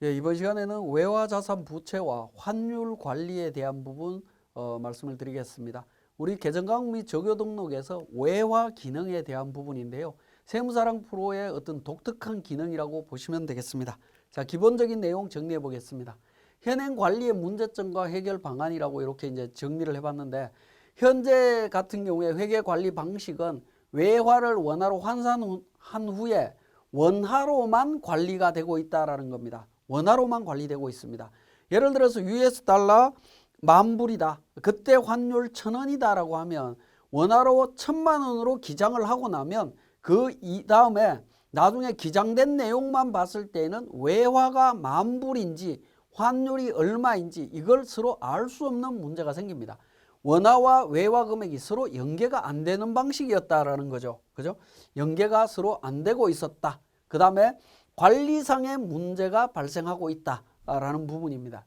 예, 이번 시간에는 외화자산 부채와 환율 관리에 대한 부분 말씀을 드리겠습니다. 우리 계정과목 및 적요 등록에서 외화 기능에 대한 부분인데요. 세무사랑 프로의 어떤 독특한 기능이라고 보시면 되겠습니다. 자, 기본적인 내용 정리해 보겠습니다. 현행 관리의 문제점과 해결 방안이라고 이렇게 이제 정리를 해봤는데, 현재 같은 경우에 회계 관리 방식은 외화를 원화로 환산한 후에 원화로만 관리가 되고 있다라는 겁니다. 원화로만 관리되고 있습니다. 예를 들어서 US 달러 10,000불이다. 그때 환율 1,000원이다라고 하면 원화로 1,000만 원으로 기장을 하고 나면 그 다음에 나중에 기장된 내용만 봤을 때는 외화가 10,000불인지 환율이 얼마인지 이걸 서로 알 수 없는 문제가 생깁니다. 원화와 외화 금액이 서로 연계가 안 되는 방식이었다라는 거죠. 그죠? 연계가 서로 안 되고 있었다. 그 다음에 관리상의 문제가 발생하고 있다라는 부분입니다.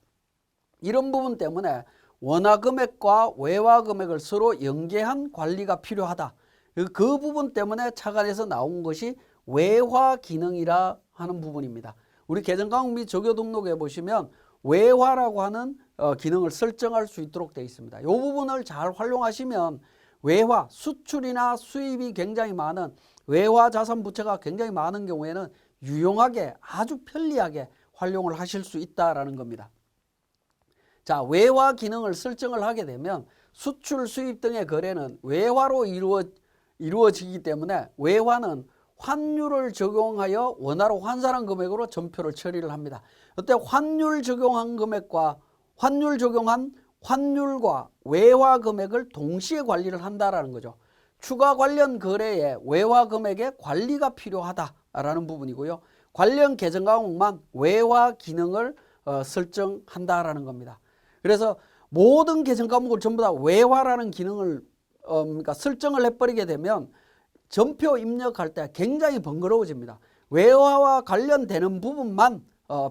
이런 부분 때문에 원화 금액과 외화 금액을 서로 연계한 관리가 필요하다. 그 부분 때문에 차관에서 나온 것이 외화 기능이라 하는 부분입니다. 우리 계정과목 및 적요 등록에 보시면 외화라고 하는 기능을 설정할 수 있도록 되어 있습니다. 이 부분을 잘 활용하시면 외화, 수출이나 수입이 굉장히 많은 외화 자산 부채가 굉장히 많은 경우에는 유용하게 아주 편리하게 활용을 하실 수 있다라는 겁니다. 자, 외화 기능을 설정을 하게 되면 수출, 수입 등의 거래는 외화로 이루어지기 때문에 외화는 환율을 적용하여 원화로 환산한 금액으로 전표를 처리를 합니다. 그때 환율 적용한 금액과 환율 적용한 환율과 외화 금액을 동시에 관리를 한다라는 거죠. 추가 관련 거래에 외화 금액의 관리가 필요하다라는 부분이고요. 관련 계정 과목만 외화 기능을 설정한다라는 겁니다. 그래서 모든 계정 과목을 전부 다 외화라는 기능을 그러니까 설정을 해버리게 되면 전표 입력할 때 굉장히 번거로워집니다. 외화와 관련되는 부분만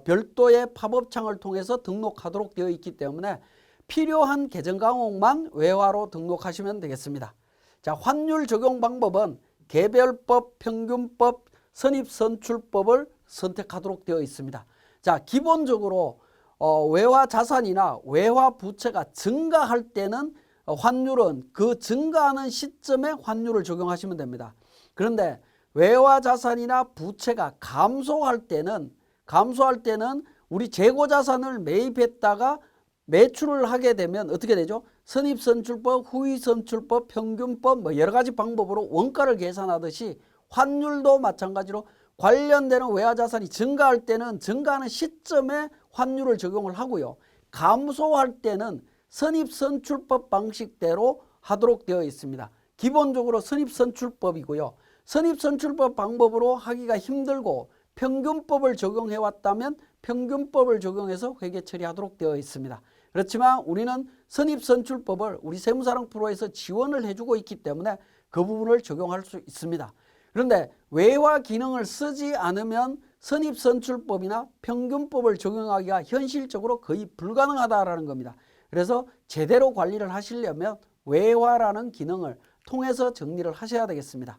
별도의 팝업창을 통해서 등록하도록 되어 있기 때문에 필요한 계정 과목만 외화로 등록하시면 되겠습니다. 자, 환율 적용 방법은 개별법, 평균법, 선입선출법을 선택하도록 되어 있습니다. 자, 기본적으로 외화 자산이나 외화 부채가 증가할 때는 환율은 그 증가하는 시점에 환율을 적용하시면 됩니다. 그런데 외화 자산이나 부채가 감소할 때는 우리 재고 자산을 매입했다가 매출을 하게 되면 어떻게 되죠? 선입선출법, 후위선출법, 평균법 뭐 여러 가지 방법으로 원가를 계산하듯이 환율도 마찬가지로 관련되는 외화 자산이 증가할 때는 증가하는 시점에 환율을 적용을 하고요. 감소할 때는 선입선출법 방식대로 하도록 되어 있습니다. 기본적으로 선입선출법이고요. 선입선출법 방법으로 하기가 힘들고 평균법을 적용해 왔다면 평균법을 적용해서 회계 처리하도록 되어 있습니다. 그렇지만 우리는 선입선출법을 우리 세무사랑 프로에서 지원을 해주고 있기 때문에 그 부분을 적용할 수 있습니다. 그런데 외화 기능을 쓰지 않으면 선입선출법이나 평균법을 적용하기가 현실적으로 거의 불가능하다라는 겁니다. 그래서 제대로 관리를 하시려면 외화라는 기능을 통해서 정리를 하셔야 되겠습니다.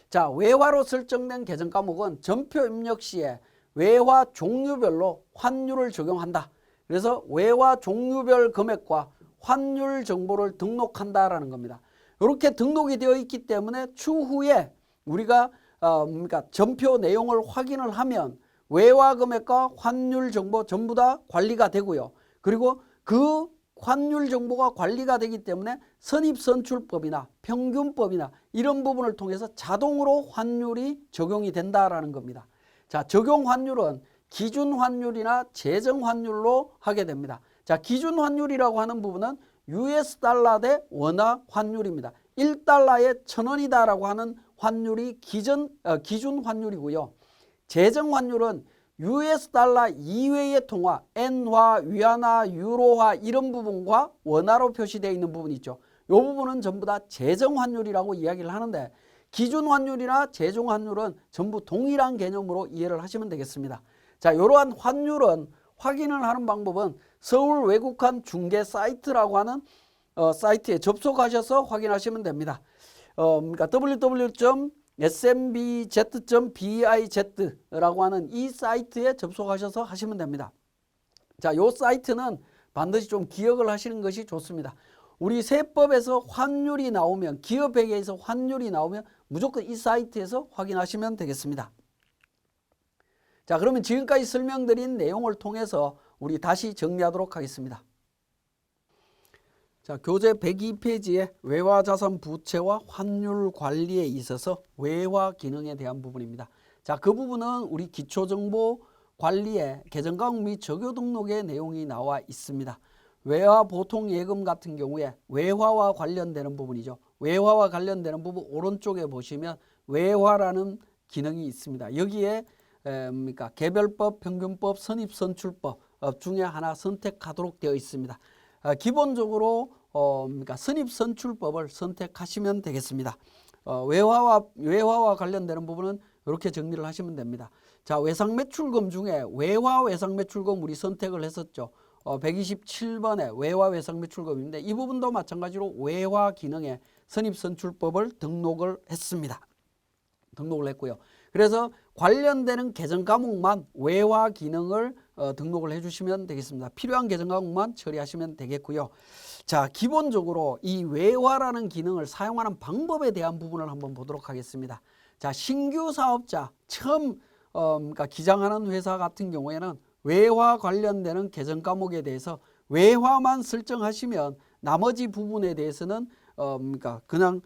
자, 외화로 설정된 계정 과목은 전표 입력 시에 외화 종류별로 환율을 적용한다. 그래서 외화 종류별 금액과 환율 정보를 등록한다라는 겁니다. 이렇게 등록이 되어 있기 때문에 추후에 우리가 그러니까 전표 내용을 확인을 하면 외화 금액과 환율 정보 전부 다 관리가 되고요. 그리고 그 환율 정보가 관리가 되기 때문에 선입선출법이나 평균법이나 이런 부분을 통해서 자동으로 환율이 적용이 된다라는 겁니다. 자, 적용 환율은 기준 환율이나 재정 환율로 하게 됩니다. 자, 기준 환율이라고 하는 부분은 US 달러 대 원화 환율입니다. 1달러에 1,000원이다라고 하는 환율이 기준 환율이고요. 재정 환율은 US 달러 이외의 통화, 엔화, 위안화, 유로화 이런 부분과 원화로 표시되어 있는 부분이 있죠. 이 부분은 전부 다 재정 환율이라고 이야기를 하는데 기준 환율이나 재정 환율은 전부 동일한 개념으로 이해를 하시면 되겠습니다. 자, 이러한 환율은 확인을 하는 방법은 서울 외국환 중개 사이트라고 하는 사이트에 접속하셔서 확인하시면 됩니다. 그러니까 www smbz.biz라고 하는 이 사이트에 접속하셔서 하시면 됩니다. 자, 이 사이트는 반드시 좀 기억을 하시는 것이 좋습니다. 우리 세법에서 환율이 나오면, 기업회계에서 환율이 나오면 무조건 이 사이트에서 확인하시면 되겠습니다. 자, 그러면 지금까지 설명드린 내용을 통해서 우리 다시 정리하도록 하겠습니다. 자, 교재 102페이지에 외화자산 부채와 환율 관리에 있어서 외화 기능에 대한 부분입니다. 자, 그 부분은 우리 기초정보 관리에 계정과목 및 적요 등록의 내용이 나와 있습니다. 외화 보통 예금 같은 경우에 외화와 관련되는 부분이죠. 외화와 관련되는 부분 오른쪽에 보시면 외화라는 기능이 있습니다. 여기에 개별법, 평균법, 선입선출법 중에 하나 선택하도록 되어 있습니다. 기본적으로 선입선출법을 선택하시면 되겠습니다. 외화와 관련되는 부분은 이렇게 정리를 하시면 됩니다. 자, 외상매출금 중에 외화 외상매출금 우리 선택을 했었죠. 127번에 외화 외상매출금인데 이 부분도 마찬가지로 외화 기능에 선입선출법을 등록을 했습니다. 등록을 했고요. 그래서 관련되는 계정 과목만 외화 기능을 등록을 해주시면 되겠습니다. 필요한 계정 과목만 처리하시면 되겠고요. 자, 기본적으로 이 외화라는 기능을 사용하는 방법에 대한 부분을 한번 보도록 하겠습니다. 자, 신규 사업자 처음 기장하는 회사 같은 경우에는 외화 관련되는 계정 과목에 대해서 외화만 설정하시면 나머지 부분에 대해서는 그냥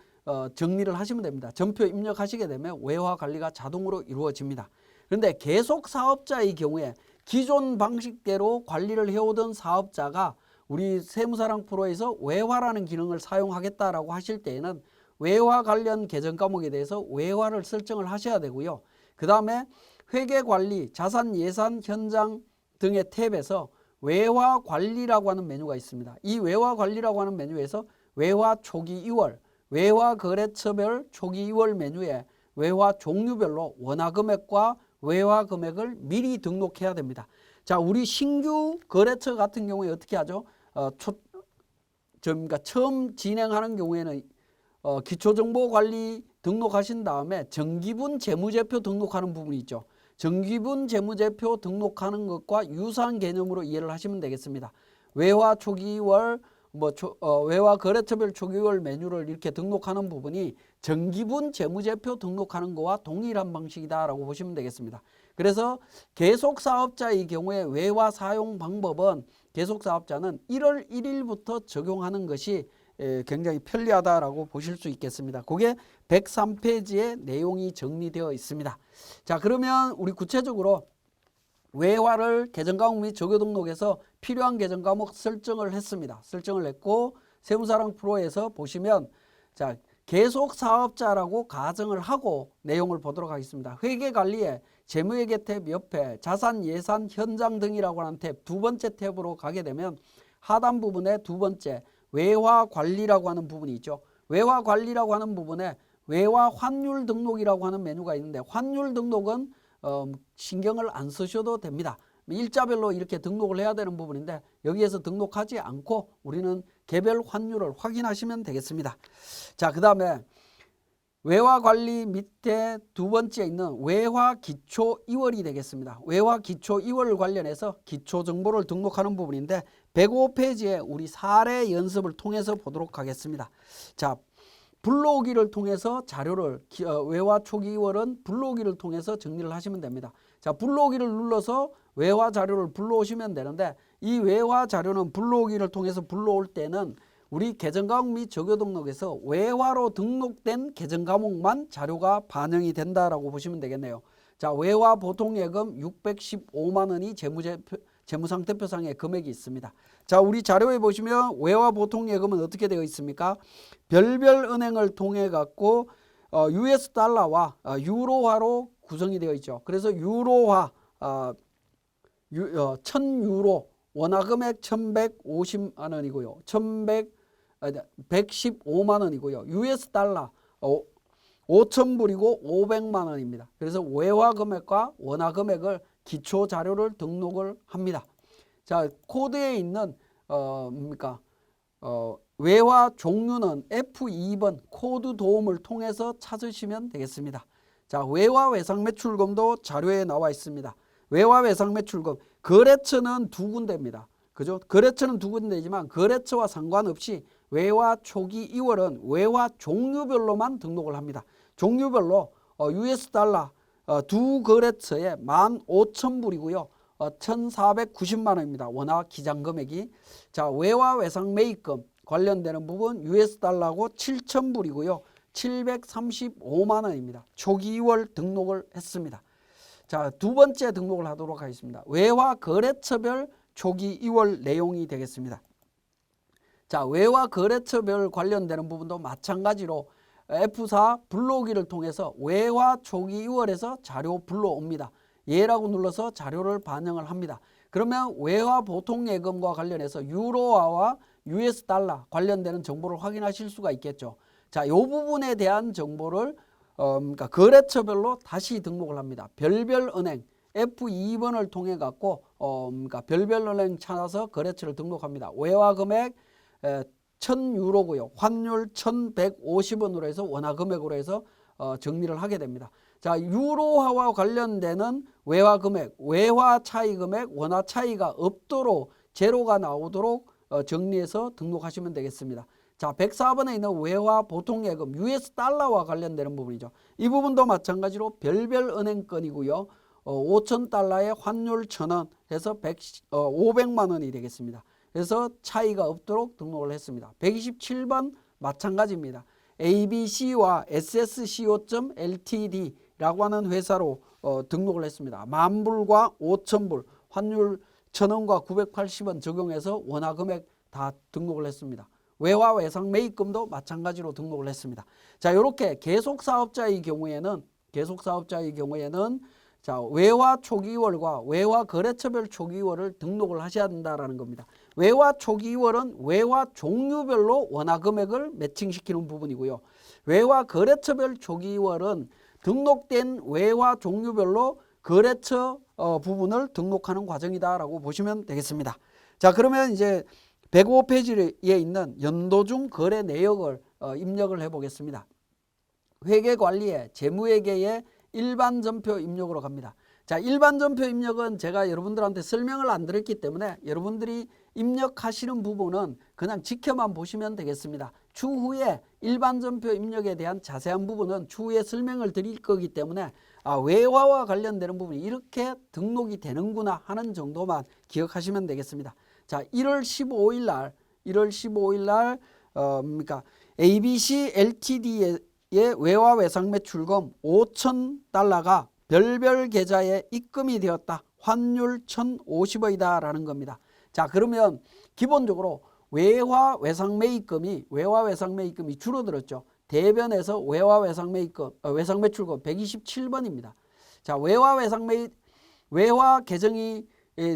정리를 하시면 됩니다. 전표 입력하시게 되면 외화 관리가 자동으로 이루어집니다. 그런데 계속 사업자의 경우에 기존 방식대로 관리를 해오던 사업자가 우리 세무사랑 프로에서 외화라는 기능을 사용하겠다라고 하실 때에는 외화 관련 계정 과목에 대해서 외화를 설정을 하셔야 되고요. 그 다음에 회계관리, 자산예산, 현장 등의 탭에서 외화관리라고 하는 메뉴가 있습니다. 이 외화관리라고 하는 메뉴에서 외화 초기 이월, 외화 거래처별 초기 이월 메뉴에 외화 종류별로 원화 금액과 외화 금액을 미리 등록해야 됩니다. 자, 우리 신규 거래처 같은 경우에 어떻게 하죠? 처음 진행하는 경우에는 기초정보관리 등록하신 다음에 정기분 재무제표 등록하는 부분이 있죠. 정기분 재무제표 등록하는 것과 유사한 개념으로 이해를 하시면 되겠습니다. 외화 초기월, 외화 거래처별 초기월 메뉴를 이렇게 등록하는 부분이 정기분 재무제표 등록하는 것과 동일한 방식이다라고 보시면 되겠습니다. 그래서 계속사업자의 경우에 외화 사용 방법은 계속사업자는 1월 1일부터 적용하는 것이 굉장히 편리하다라고 보실 수 있겠습니다. 그게 103페이지에 내용이 정리되어 있습니다. 자, 그러면 우리 구체적으로 외화를 계정과목 및 적요 등록에서 필요한 계정과목 설정을 했습니다. 설정을 했고 세무사랑 프로에서 보시면 자, 계속 사업자라고 가정을 하고 내용을 보도록 하겠습니다. 회계관리에 재무회계 탭 옆에 자산, 예산, 현장 등이라고 하는 탭 두 번째 탭으로 가게 되면 하단 부분에 두 번째 외화관리라고 하는 부분이 있죠. 외화관리라고 하는 부분에 외화 환율 등록이라고 하는 메뉴가 있는데 환율 등록은 신경을 안 쓰셔도 됩니다. 일자별로 이렇게 등록을 해야 되는 부분인데 여기에서 등록하지 않고 우리는 개별 환율을 확인하시면 되겠습니다. 자, 그 다음에 외화관리 밑에 두 번째 있는 외화 기초 이월이 되겠습니다. 외화 기초 이월 관련해서 기초 정보를 등록하는 부분인데 105페이지에 우리 사례 연습을 통해서 보도록 하겠습니다. 자, 불러오기를 통해서 자료를 외화 초기 이월은 불러오기를 통해서 정리를 하시면 됩니다. 자, 불러오기를 눌러서 외화 자료를 불러오시면 되는데 이 외화 자료는 불러오기를 통해서 불러올 때는 우리 계정과목 및 적요 등록에서 외화로 등록된 계정과목만 자료가 반영이 된다라고 보시면 되겠네요. 자, 외화 보통예금 615만 원이 재무상태표상에 금액이 있습니다. 자, 우리 자료에 보시면 외화 보통예금은 어떻게 되어 있습니까? 별별 은행을 통해 갖고 US 달러와 유로화로 구성이 되어 있죠. 그래서 유로화 1000유로 원화 금액 1150만 원이고요. 115만 원이고요. US 달러 5,000불이고 500만 원입니다. 그래서 외화 금액과 원화 금액을 기초 자료를 등록을 합니다. 자, 코드에 있는 외화 종류는 F2번 코드 도움을 통해서 찾으시면 되겠습니다. 자, 외화 외상 매출금도 자료에 나와 있습니다. 외화 외상 매출금 거래처는 두 군데입니다. 그죠? 거래처는 두 군데지만 거래처와 상관없이 외화 초기 2월은 외화 종류별로만 등록을 합니다. 종류별로 US 달러 두 거래처에 15,000불이고요. 1,490만 원입니다. 원화 기장 금액이. 자, 외화 외상 매입금 관련되는 부분 US 달러고 7,000불이고요. 735만 원입니다. 초기 2월 등록을 했습니다. 자, 두 번째 등록을 하도록 하겠습니다. 외화 거래처별 초기 2월 내용이 되겠습니다. 자, 외화 거래처별 관련되는 부분도 마찬가지로 F4 불러오기를 통해서 외화 초기 2월에서 자료 불러옵니다. 예라고 눌러서 자료를 반영을 합니다. 그러면 외화 보통 예금과 관련해서 유로화와 US 달러 관련되는 정보를 확인하실 수가 있겠죠. 자, 이 부분에 대한 정보를 그러니까 거래처별로 다시 등록을 합니다. 별별 은행 F2번을 통해 갖고 그러니까 별별 은행 찾아서 거래처를 등록합니다. 외화 금액 1,000유로고요. 환율 1,150원으로 해서 원화 금액으로 해서 정리를 하게 됩니다. 자, 유로화와 관련되는 외화 금액, 외화 차이 금액, 원화 차이가 없도록 제로가 나오도록 정리해서 등록하시면 되겠습니다. 자, 104번에 있는 외화 보통예금 US 달러와 관련되는 부분이죠. 이 부분도 마찬가지로 별별 은행 건이고요. 5,000달러에 환율 1,000원 해서 500만 원이 되겠습니다. 그래서 차이가 없도록 등록을 했습니다. 127번 마찬가지입니다. ABC와 SSCO.LTD라고 하는 회사로 등록을 했습니다. 10,000불과 5,000불 환율 1,000원과 980원 적용해서 원화 금액 다 등록을 했습니다. 외화 외상 매입금도 마찬가지로 등록을 했습니다. 자, 이렇게 계속사업자의 경우에는 자, 외화 초기월과 외화 거래처별 초기월을 등록을 하셔야 된다라는 겁니다. 외화 초기월은 외화 종류별로 원화 금액을 매칭시키는 부분이고요. 외화 거래처별 초기월은 등록된 외화 종류별로 거래처 부분을 등록하는 과정이다라고 보시면 되겠습니다. 자, 그러면 이제 105페이지에 있는 연도중 거래 내역을 입력을 해 보겠습니다. 회계관리에 재무회계에 일반 전표 입력으로 갑니다. 자, 일반 전표 입력은 제가 여러분들한테 설명을 안 드렸기 때문에 여러분들이 입력하시는 부분은 그냥 지켜만 보시면 되겠습니다. 추후에 일반 전표 입력에 대한 자세한 부분은 추후에 설명을 드릴 거기 때문에 외화와 관련되는 부분이 이렇게 등록이 되는구나 하는 정도만 기억하시면 되겠습니다. 자, 1월 15일 날 그러니까 ABC LTD의 외화 외상 매출금 5,000달러가 별별 계좌에 입금이 되었다. 환율 1,050원이다 라는 겁니다. 자, 그러면 기본적으로 외화 외상 매입금이 줄어들었죠. 대변에서 외화 외상 매입금 외상 매출금 127번입니다. 자, 외화 계정이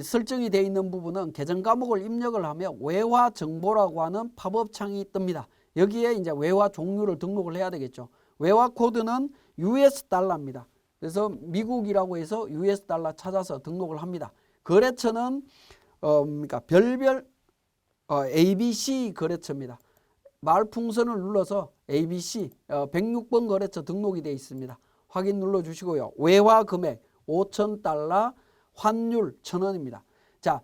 설정이 되어 있는 부분은 계정 과목을 입력을 하면 외화 정보라고 하는 팝업 창이 뜹니다. 여기에 이제 외화 종류를 등록을 해야 되겠죠. 외화 코드는 US 달러입니다. 그래서 미국이라고 해서 US 달러 찾아서 등록을 합니다. 거래처는 그러니까 별별 ABC 거래처입니다. 말풍선을 눌러서 ABC 106번 거래처 등록이 되어 있습니다. 확인 눌러주시고요. 외화 금액 5,000달러 환율 1,000원입니다. 자,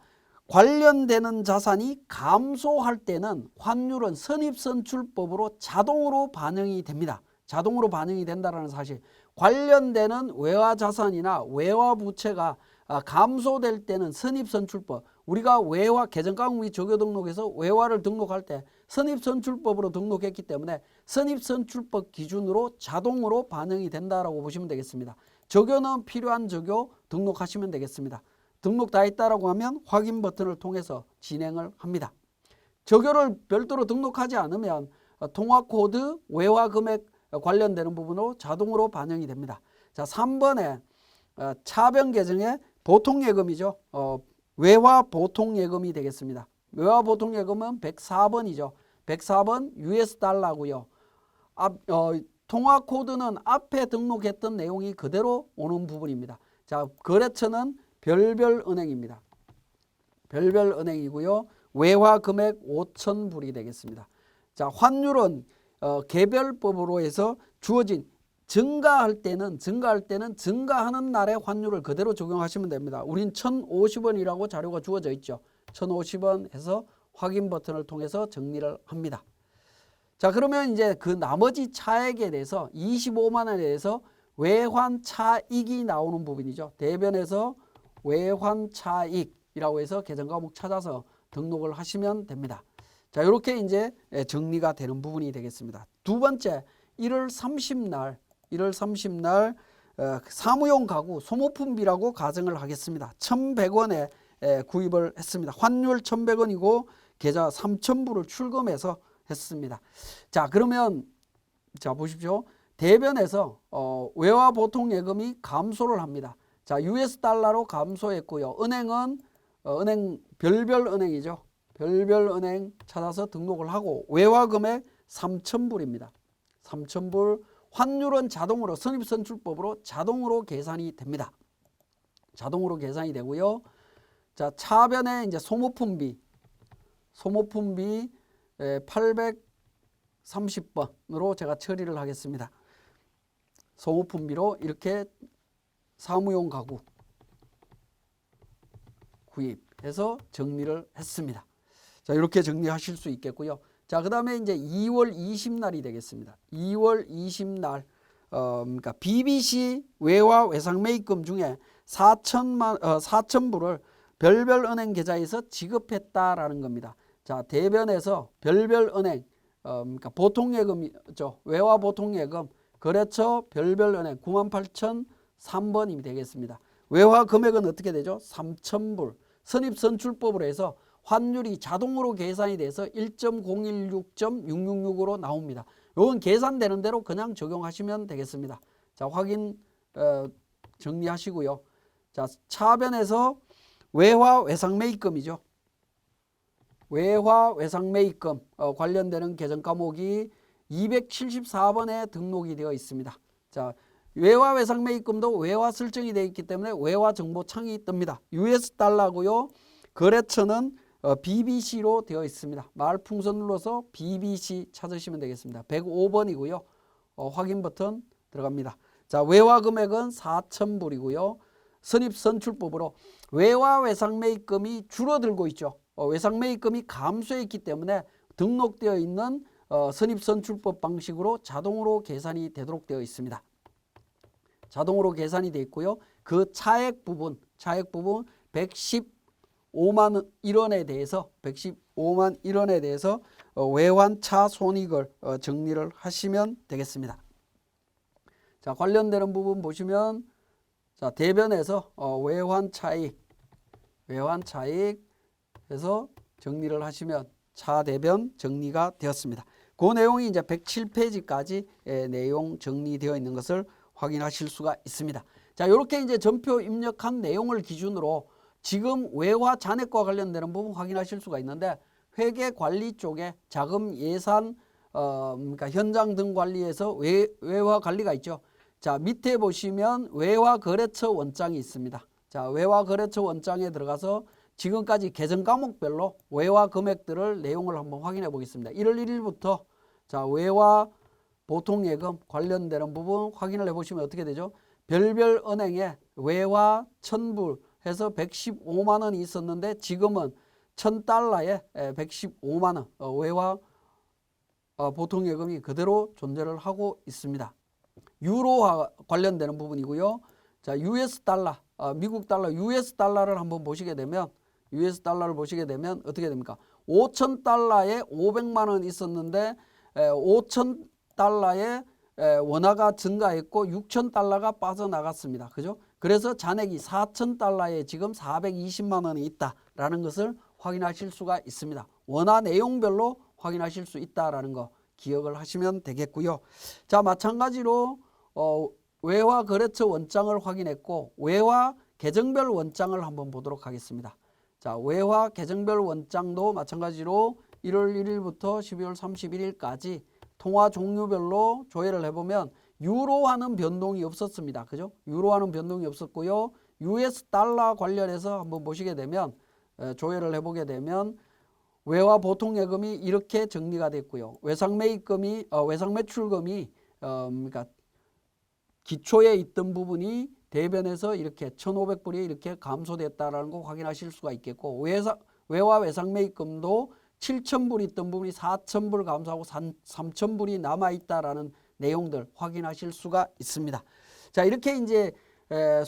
관련되는 자산이 감소할 때는 환율은 선입선출법으로 자동으로 반영이 됩니다. 자동으로 반영이 된다는 사실. 관련되는 외화 자산이나 외화 부채가 감소될 때는 선입선출법. 우리가 외화 계정과목 조교 등록에서 외화를 등록할 때 선입선출법으로 등록했기 때문에 선입선출법 기준으로 자동으로 반영이 된다라고 보시면 되겠습니다. 조교는 필요한 조교 등록하시면 되겠습니다. 등록 다 했다라고 하면 확인 버튼을 통해서 진행을 합니다. 조교를 별도로 등록하지 않으면 통화코드, 외화 금액 관련되는 부분으로 자동으로 반영이 됩니다. 자, 3번에 차변 계정의 보통예금이죠. 외화 보통예금이 되겠습니다. 외화 보통예금은 104번이죠. 104번 US 달러고요. 통화코드는 앞에 등록했던 내용이 그대로 오는 부분입니다. 자, 거래처는 별별은행입니다. 별별은행이고요. 외화 금액 5,000불이 되겠습니다. 자, 환율은 개별법으로 해서 주어진 증가할 때는 증가하는 날의 환율을 그대로 적용하시면 됩니다. 우린 1,050원이라고 자료가 주어져 있죠. 1,050원 해서 확인 버튼을 통해서 정리를 합니다. 자, 그러면 이제 그 나머지 차액에 대해서 25만 원에 대해서 외환 차익이 나오는 부분이죠. 대변에서 외환 차익이라고 해서 계정 과목 찾아서 등록을 하시면 됩니다. 자, 이렇게 이제 정리가 되는 부분이 되겠습니다. 두 번째, 1월 30날 사무용 가구 소모품비라고 가정을 하겠습니다. 1,100원에 구입을 했습니다. 환율 1,100원이고 계좌 3,000불을 출금해서 했습니다. 자, 그러면 자 보십시오. 대변에서 외화 보통 예금이 감소를 합니다. 자, US 달러로 감소했고요. 은행은 별별 은행이죠. 별별 은행 찾아서 등록을 하고 외화 금액 3,000불입니다. 3,000불. 환율은 자동으로 선입선출법으로 자동으로 계산이 됩니다. 자동으로 계산이 되고요. 자, 차변에 이제 소모품비 830번으로 제가 처리를 하겠습니다. 소모품비로 이렇게 사무용 가구 구입해서 정리를 했습니다. 자, 이렇게 정리하실 수 있겠고요. 자, 그 다음에 이제 2월 20날이 되겠습니다. 2월 20날, 그러니까 BBC 외화 외상 매입금 중에 4,000불을 별별 은행 계좌에서 지급했다라는 겁니다. 자, 대변에서 별별 은행, 그러니까 보통예금이죠. 외화 보통예금, 거래처 별별 은행 98,003번이 되겠습니다. 외화 금액은 어떻게 되죠? 3,000불. 선입선출법으로 해서 환율이 자동으로 계산이 돼서 1.016.666으로 나옵니다. 이건 계산되는 대로 그냥 적용하시면 되겠습니다. 자, 확인 정리하시고요. 자, 차변에서 외화 외상 매입금이죠. 외화 외상 매입금 관련되는 계정 과목이 274번에 등록이 되어 있습니다. 자, 외화 외상 매입금도 외화 설정이 되어 있기 때문에 외화 정보창이 뜹니다. US 달러고요. 거래처는 BBC로 되어 있습니다. 말풍선 눌러서 BBC 찾으시면 되겠습니다. 105번이고요. 확인 버튼 들어갑니다. 자, 외화 금액은 4,000불이고요. 선입선출법으로 외화 외상 매입금이 줄어들고 있죠. 외상 매입금이 감소했기 때문에 등록되어 있는 선입선출법 방식으로 자동으로 계산이 되도록 되어 있습니다. 자동으로 계산이 되어 있고요. 그 차액 부분 115만 1원에 대해서 외환차 손익을 정리를 하시면 되겠습니다. 자, 관련되는 부분 보시면 자, 대변에서 외환차익에서 정리를 하시면 차대변 정리가 되었습니다. 그 내용이 이제 107페이지까지 내용 정리되어 있는 것을 확인하실 수가 있습니다. 자, 이렇게 이제 전표 입력한 내용을 기준으로 지금 외화 잔액과 관련되는 부분 확인하실 수가 있는데 회계 관리 쪽에 자금 예산 그러니까 현장 등 관리에서 외화 관리가 있죠. 자, 밑에 보시면 외화 거래처 원장이 있습니다. 자, 외화 거래처 원장에 들어가서 지금까지 계정 과목별로 외화 금액들을 내용을 한번 확인해 보겠습니다. 1월 1일부터 자, 외화 보통예금 관련되는 부분 확인을 해보시면 어떻게 되죠? 별별 은행에 외화 1,000불 해서 115만 원이 있었는데 지금은 1,000달러에 115만 원 외화 보통예금이 그대로 존재를 하고 있습니다. 유로와 관련되는 부분이고요. 자, US 달러, 미국 달러, US 달러를 한번 보시게 되면 US 달러를 보시게 되면 어떻게 됩니까? 5,000달러에 500만 원 있었는데 5,000달러에 원화가 증가했고 6,000달러가 빠져나갔습니다. 그죠? 그래서 잔액이 4,000달러에 지금 420만 원이 있다라는 것을 확인하실 수가 있습니다. 원화 내용별로 확인하실 수 있다라는 거 기억을 하시면 되겠고요. 자, 마찬가지로 외화 거래처 원장을 확인했고 외화 계정별 원장을 한번 보도록 하겠습니다. 자, 외화 계정별 원장도 마찬가지로 1월 1일부터 12월 31일까지 통화 종류별로 조회를 해보면 유로화는 변동이 없었습니다. 그죠? 유로화는 변동이 없었고요. US 달러 관련해서 한번 보시게 되면 조회를 해보게 되면 외화 보통예금이 이렇게 정리가 됐고요. 외상매출금이 그러니까 기초에 있던 부분이 대변에서 이렇게 1,500불이 이렇게 감소됐다라는 거 확인하실 수가 있겠고, 외화 외상매입금도 7,000불 있던 부분이 4,000불 감소하고 3,000불이 남아있다라는 내용들 확인하실 수가 있습니다. 자, 이렇게 이제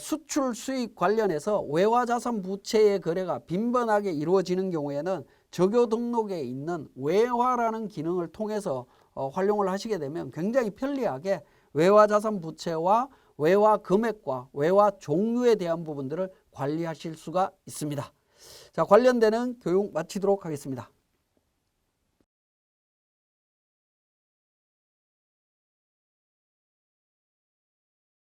수출 수익 관련해서 외화자산 부채의 거래가 빈번하게 이루어지는 경우에는 적요 등록에 있는 외화라는 기능을 통해서 활용을 하시게 되면 굉장히 편리하게 외화자산 부채와 외화 금액과 외화 종류에 대한 부분들을 관리하실 수가 있습니다. 자, 관련되는 교육 마치도록 하겠습니다.